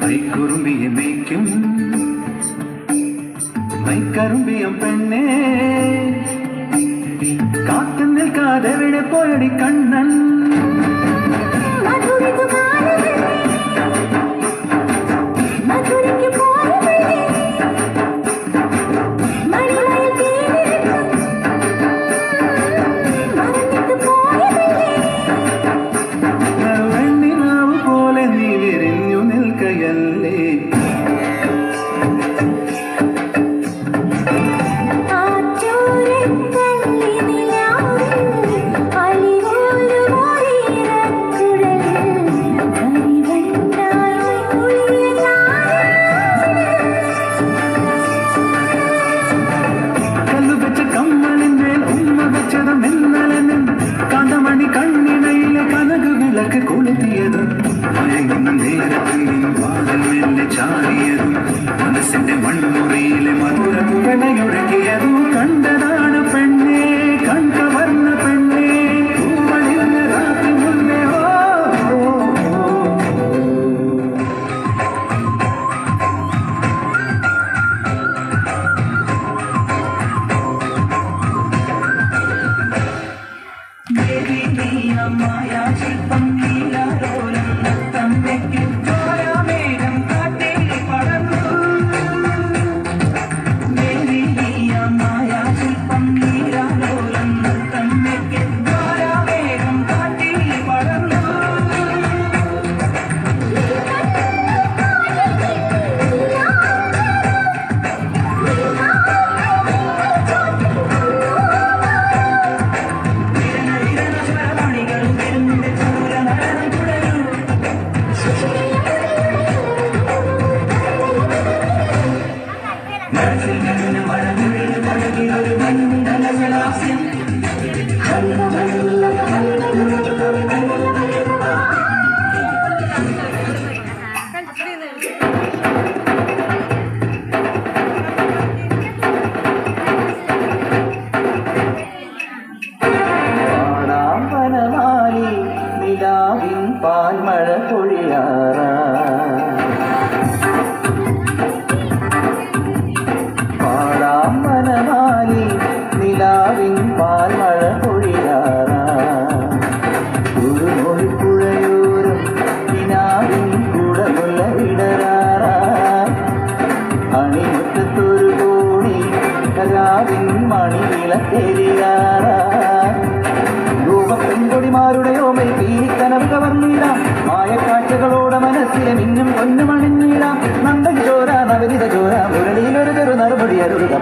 മൈക്കുറുമ്പിയെ മേയ്ക്കും മൈക്കറുമ്പിയം പെണ്ണേ കാത്തു നിൽക്കാതെ എവിടെ പോയടി കണ്ണൻ കാന്തമണി കണ്ണിണയിലെ കനകു വിളക്ക് കൊളുത്തിയതും മയങ്ങുന്ന നേരത്തിൽ വാതിൽ മെല്ലെ ചാടിയതും മനസ്സിന്റെ മൺമുറിയിലെ മധുര പുകണയൊഴുകിയതും കണ്ടതാണ് പെണ്ണേ കൺകവർന്ന പെണ്ണേ പൂവണിഞ്ഞ രാത്രി മുന്നേ Maya Shilpam Leela Rolam Nattam Vekku Joya Megam Kaatili Padannu Devi Niya Maya Shilpam Leela Rolam Nattam Vekku Joya Megam Kaatili Padannu പാൽമഴ പൊഴിയാറാ പാടാം വനമാലി നിലാവിൻ പാൽമഴ പൊഴിയാറാ ഒരു മൊഴിപ്പുഴയോരം കിനാവിൻ കുടമുള്ള ഇടരാറാ അണിമുറ്റത്തൊരു കോണി രാവിൻ മണിവിളക്കെരിയാറാ പെൺകൊടിമാരുടെ ഓമൽ പീലിക്കനവ് കവർന്നിടാം മായക്കാഴ്ചകളോടെ മനസ്സിലെ മിന്നും പൊന്നുമണിഞ്ഞിടാം നന്ദൻ ചോര നവനിത ചോര മുരളിയിലൊരു ചെറു നറുപടി അരുളുക